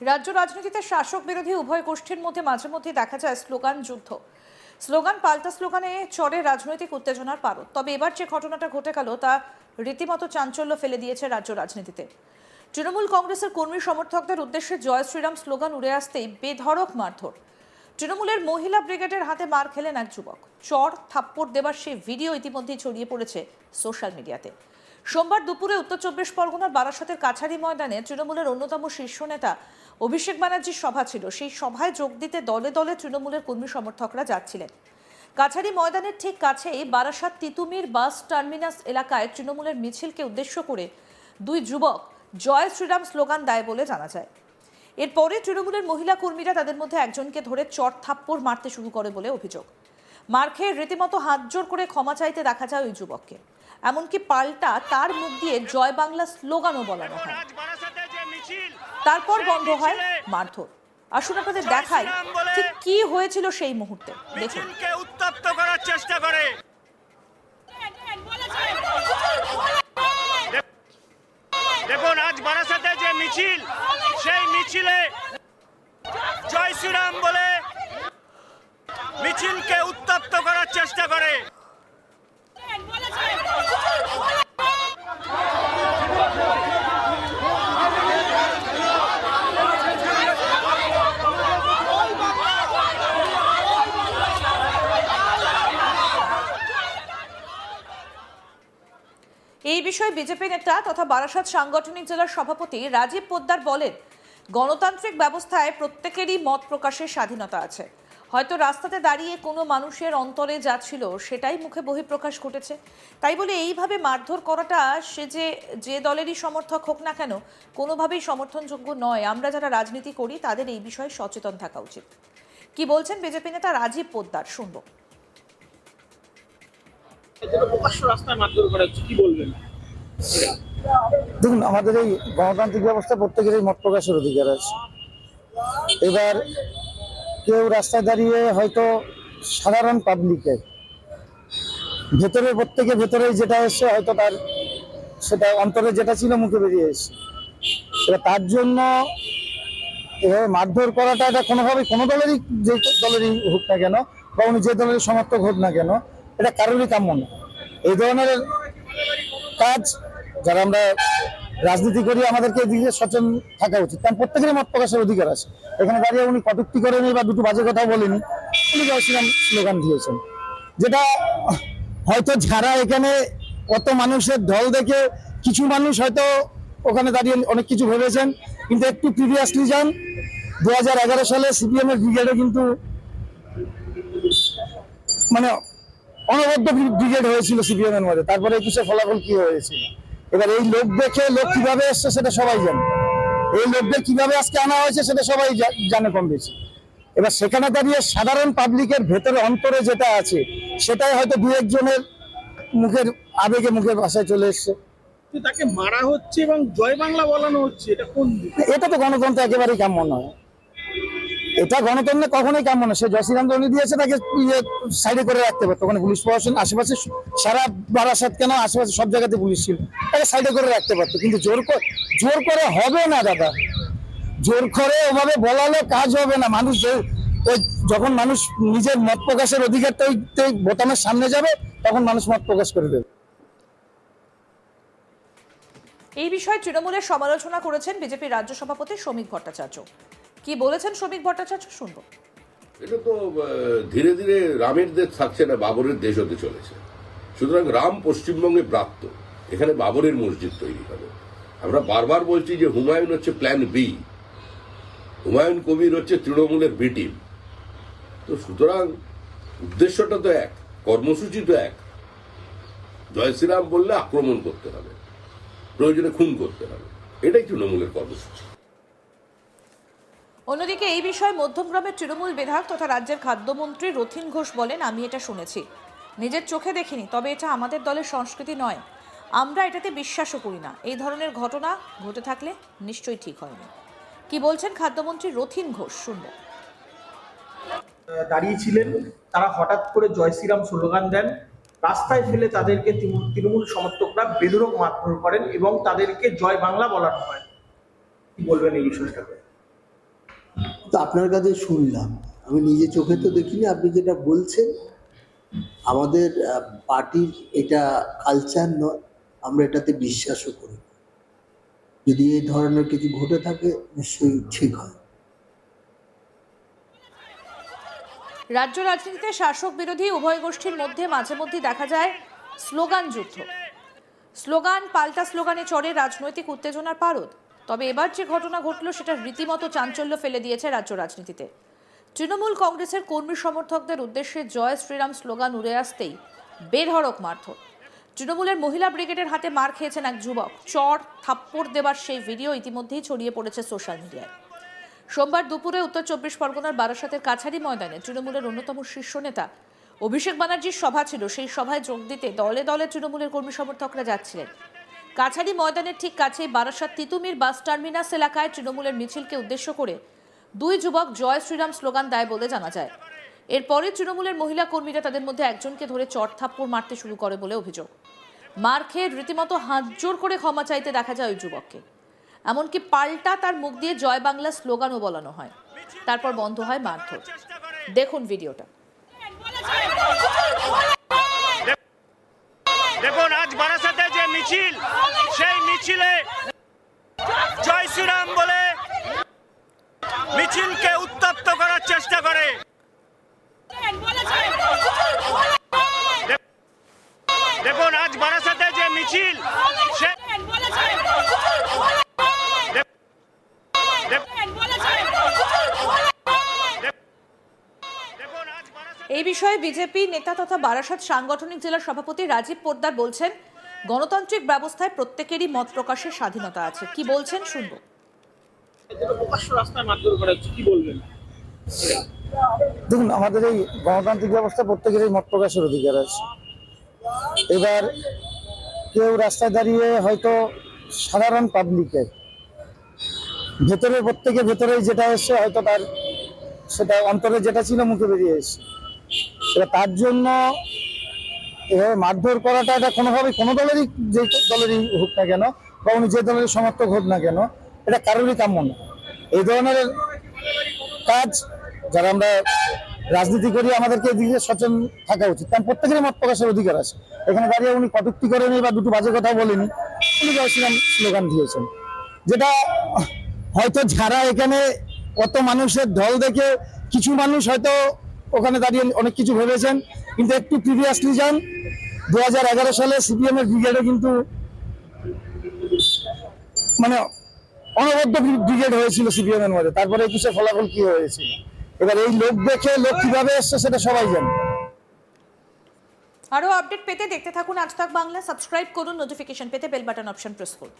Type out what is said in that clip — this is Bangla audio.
রাজ্য রাজনীতিতে শাসক বিরোধী উভয় গোষ্ঠীর মধ্যে মাঝে মধ্যে দেখা যায় স্লোগান যুদ্ধ। স্লোগান পাল্টা স্লোগানে চড়ে রাজনৈতিক উত্তেজনার পারদ। তবে এবার যে ঘটনাটা ঘটে গেল তা রীতিমতো চাঞ্চল্য ফেলে দিয়েছে রাজ্য রাজনীতিতে। তৃণমূল কংগ্রেসের কর্মী সমর্থকদের উদ্দেশ্যে জয় শ্রীরাম স্লোগান উড়ে আসতেই বেধড়ক মারধর। তৃণমূলের মহিলা ব্রিগেডের হাতে মার খেলেন এক যুবক। চড় থাপ্পড় দেবার সেই ভিডিও ইতিমধ্যেই ছড়িয়ে পড়েছে সোশ্যাল মিডিয়াতে। সোমবার দুপুরে উত্তর চব্বিশ পরগনার বারাসতের কাছারি ময়দানে তৃণমূলের অন্যতম শীর্ষ নেতা অভিষেক ব্যানার্জির সভা ছিল। সেই সভায় যোগ দিতে দলে দলে তৃণমূলের কর্মী সমর্থকরা যাচ্ছিলেন। কাছারি ময়দানের ঠিক কাছেই বারাসাত তিতুমির বাস টার্মিনাস এলাকায় তৃণমূলের মিছিলকে উদ্দেশ্য করে দুই যুবক জয় শ্রীরাম স্লোগান দেয় বলে জানা যায়। এরপরে তৃণমূলের মহিলা কর্মীরা তাদের মধ্যে একজনকে ধরে চড় থাপ্পড় মারতে শুরু করে বলে অভিযোগ। মার খেয়ে রীতিমতো হাত জোর করে ক্ষমা চাইতে দেখা যায় ওই যুবককে। এমনকি পাল্টা তার মুখ দিয়ে জয় বাংলা স্লোগানও বলানো হয়। তারপর বন্ধ হয় মারধর। আসুন আপনাদের দেখাই ঠিক কি হয়েছিল সেই মুহূর্তে। দেখুন। উত্তপ্ত করার চেষ্টা করে। দেখুন আজ বারাসাতে যে মিছিল, সেই মিছিলে জয় শ্রীরাম বলে মিছিলকে উত্তপ্ত করার চেষ্টা করে। এই বিষয়ে বিজেপি নেতা তথা বারাসাত সাংগঠনিক জেলার সভাপতি রাজীব পোদ্দার বলেন, গণতান্ত্রিক ব্যবস্থায় প্রত্যেকেরই মত প্রকাশের স্বাধীনতা আছে। হয়তো রাস্তাতে দাঁড়িয়ে কোনো মানুষের অন্তরে যা ছিল সেটাই মুখে বহিঃপ্রকাশ ঘটেছে। তাই বলে এইভাবে মারধর করাটা সে যে দলেরই সমর্থক হোক না কেন কোনোভাবেই সমর্থনযোগ্য নয়। আমরা যারা রাজনীতি করি তাদের এই বিষয়ে সচেতন থাকা উচিত। কি বলছেন বিজেপি নেতা রাজীব পোদ্দার, শুনবো। দেখুন, আমাদের এই গণতান্ত্রিক ব্যবস্থা প্রত্যেকেরই মত প্রকাশের অধিকার আছে। এবার কেউ রাস্তায় দাঁড়িয়ে হয়তো সাধারণ পাবলিকের ভেতরে প্রত্যেকের ভেতরেই যেটা এসছে হয়তো তার সেটা অন্তরে যেটা ছিল মুখে বেরিয়ে এসছে। এবার তার জন্য এভাবে মারধর করাটা এটা কোনোভাবেই কোনো দলেরই যে দলেরই হোক না কেন বা উনি যে দলের সমর্থক হোক না কেন এটা কারোরই কাম্য না। এই ধরনের কাজ যারা আমরা রাজনীতি করি আমাদেরকে এদিকে সচেতন থাকা উচিত, কারণ প্রত্যেকেরই মত প্রকাশের অধিকার আছে। এখানে দাঁড়িয়ে উনি কটূক্তি করেনি বা দুটো বাজে কথা বলেনি, উনি জয় শ্রীরাম স্লোগান দিয়েছেন, যেটা হয়তো যারা এখানে কত মানুষের ঢল দেখে কিছু মানুষ হয়তো ওখানে দাঁড়িয়ে অনেক কিছু ভেবেছেন, কিন্তু একটু প্রিভিয়াসলি যান 2011 সালে সিপিএম এর ব্রিগেডে কিন্তু মানে অনবদ্য ব্রিগেড হয়েছিল সিপিএম এর মধ্যে। তারপরে 21-এর ফলাফল কি হয়েছিল, এবার এই লোক দেখে লোক কিভাবে এসছে সেটা সবাই জানে, এই লোকদের কিভাবে আজকে আনা হয়েছে সেটা সবাই জানে কম বেশি। এবার সেখানে দাঁড়িয়ে সাধারণ পাবলিকের ভেতরে অন্তরে যেটা আছে সেটাই হয়তো দু একজনের মুখের আবেগে মুখের ভাষায় চলে এসছে। তাকে মারা হচ্ছে এবং জয় বাংলা বলানো হচ্ছে, এটা কোন দিক? এটা তো গণতন্ত্র একেবারেই কাম্য নয়। এটা গণতন্ত্রে কখনোই কাম্য না। সে জয় শ্রীরাম উনি দিয়েছে, তাকে সাইডে করে রাখতে পারতো। ওখানে পুলিশ প্রশাসন আশেপাশে সারা বারাসাত কেন আশেপাশে সব জায়গাতে পুলিশ ছিল, তাকে সাইডে করে রাখতে পারতো। কিন্তু জোর করে হবে না দাদা, জোর করে ওভাবে বলালে কাজ হবে না। মানুষ যখন মানুষ নিজের মত প্রকাশের অধিকারটা বোতামের সামনে যাবে তখন মানুষ মত প্রকাশ করে দেবে। এই বিষয়ে তৃণমূলের সমালোচনা করেছেন বিজেপি রাজ্য সভাপতি শ্রমিক ভট্টাচার্য। কি বলেছেন শ্রমিক ভট্টাচার্য, শুনবো। এটা তো ধীরে ধীরে রামের দেশ থাকছে না, বাবরের দেশ হতে চলেছে। সুতরাং রাম পশ্চিমবঙ্গে প্রাপ্ত, এখানে বাবরের মসজিদ তৈরি হবে। আমরা বারবার বলছি যে হুমায়ুন হচ্ছে প্ল্যান বি, হুমায়ুন কবির হচ্ছে তৃণমূলের বি টিম। তো সুতরাং উদ্দেশ্যটা তো এক, কর্মসূচি তো এক। জয় শ্রীরাম বললে আক্রমণ করতে হবে, প্রয়োজনে খুন করতে হবে, এটাই তৃণমূলের কর্মসূচি। অন্যদিকে এই বিষয়ে মধ্যমগ্রামের তৃণমূল বিধায়ক তথা রাজ্যের খাদ্যমন্ত্রী রথীন ঘোষ বলেন, আমি এটা শুনেছি, নিজের চোখে দেখিনি, তবে এটা আমাদের দলের সংস্কৃতি নয়, আমরা এটাতে বিশ্বাসও করি না। এই ধরনের ঘটনা ঘটে থাকলে নিশ্চয়ই ঠিক হয়নি। কি বলছেন খাদ্যমন্ত্রী রথীন ঘোষ, শুনবো। দাঁড়িয়েছিলেন, তারা হঠাৎ করে জয় শ্রীরাম স্লোগান দেন, রাস্তায় ফেলে তাদেরকে তৃণমূল সমর্থকরা বেধড়ক মারধর করেন এবং তাদেরকে জয় বাংলা বলানো হয়। কি বলবেন এই বিষয়টাকে? তো আপনার কাছে শুনলাম, আমি নিজে চোখে তো দেখিনি, আপনি যেটা বলছেন আমাদের পার্টির এটা কালচার নয়, আমরা এটাতে বিশ্বাসও করি না। যদি এই ধরনের কিছু ঘটে থাকে নিশ্চয়ই ঠিক হয়। রাজ্য রাজনীতিতে শাসক বিরোধী উভয় গোষ্ঠীর মধ্যে মাঝে মধ্যে দেখা যায় স্লোগান যুদ্ধ। স্লোগান পাল্টা স্লোগানে চড়ে রাজনৈতিক উত্তেজনার পারদ। তবে এবার যে ঘটনা ঘটল সেটা রীতিমতো চাঞ্চল্য ফেলে দিয়েছে রাজ্য রাজনীতিতে। তৃণমূল কংগ্রেসের কর্মী সমর্থকদের উদ্দেশ্যে জয় শ্রীরাম স্লোগান উড়ে আসতেই বেধড়ক মারধর। তৃণমূলের মহিলা ব্রিগেডের হাতে মার খেয়েছেন এক যুবক। চড় থাপ্পড় দেবার সেই ভিডিও ইতিমধ্যেই ছড়িয়ে পড়েছে সোশ্যাল মিডিয়ায়। সোমবার দুপুরে উত্তর 24 পরগনার বারাসাতের কাছারি ময়দানে তৃণমূলের অন্যতম শীর্ষ নেতা অভিষেক ব্যানার্জির সভা ছিল। সেই সভায় যোগ দিতে দলে দলে তৃণমূলের কর্মী সমর্থকরা যাচ্ছিলেন। কাছারি ময়দানের ঠিক কাছেই বারাসাত তিতুমির বাস টার্মিনাস এলাকায় তৃণমূলের মিছিলকে উদ্দেশ্য করে দুই যুবক জয় শ্রীরাম স্লোগান দেয় বলে জানা যায়। এরপরে তৃণমূলের মহিলা কর্মীরা তাদের মধ্যে একজনকে ধরে চড় থাপ্পড় মারতে শুরু করে বলে অভিযোগ। মার খেয়ে রীতিমতো হাত জোর করে ক্ষমা চাইতে দেখা যায় ওই যুবককে। এমনকি পাল্টা তার মুখ দিয়ে জয় বাংলা স্লোগানও বলানো হয়। তারপর বন্ধ হয় মারধর। দেখুন ভিডিওটা। দেখুন আজ বারাসাতে যে মিছিল, সেই মিছিলে জয় শ্রীরাম বলে মিছিলকে উত্তপ্ত করার চেষ্টা করে। দেখুন আজ বারাসাতে যে মিছিল, এই বিষয়ে বিজেপি নেতা তথা বারাসাত সাংগঠনিক জেলার সভাপতি রাজীব পোদ্দার বলছেন, গণতান্ত্রিক ব্যবস্থায় প্রত্যেকেরই মত প্রকাশের স্বাধীনতা আছে। কি বলছেন শুনবো। দেখুন, আমাদের এই গণতান্ত্রিক ব্যবস্থা প্রত্যেকেরই মত প্রকাশের অধিকার আছে। এবার কেউ রাস্তায় দাঁড়িয়ে হয়তো সাধারণ পাবলিকের ভেতরে, প্রত্যেকের ভেতরে যেটা এসছে হয়তো তার সেটা অন্তরে যেটা ছিল মুখে বেরিয়ে এসছে, সেটা তার জন্য এভাবে মারধর করাটা এটা কোনোভাবে কোনো দলেরই, যে দলেরই হোক না কেন বা উনি যে দলের সমর্থক হোক না কেন, এটা কারোরই কাম্য না। এই ধরনের কাজ যারা আমরা রাজনীতি করি আমাদেরকে এদিকে সচেতন থাকা উচিত, কারণ প্রত্যেকেরই মত প্রকাশের অধিকার আছে। এখানে দাঁড়িয়ে উনি কটূক্তি করেনি বা দুটো বাজে কথা বলেনি, উনি জয় শ্রীরাম স্লোগান দিয়েছেন, যেটা হয়তো যারা এখানে কত মানুষের ঢল দেখে কিছু মানুষ হয়তো ওখানে দাঁড়িয়ে অনেক কিছু ভেবেছেন, কিন্তু একটু প্রিভিয়াসলি যান 2011 সালে সিপিএম এর ব্রিগেডে কিন্তু মানে অনবদ্য ব্রিগেড হয়েছিল সিপিএম এর মধ্যে। তারপরে 21-এর ফলাফল কি হয়েছিল, এবার এই লোক দেখে লোক কিভাবে এসছে সেটা সবাই জানে। আরো আপডেট পেতে দেখতে থাকুন আজ তাক বাংলা। সাবস্ক্রাইব করুন, নোটিফিকেশন পেতে বেল বাটন অপশন প্রেস করুন।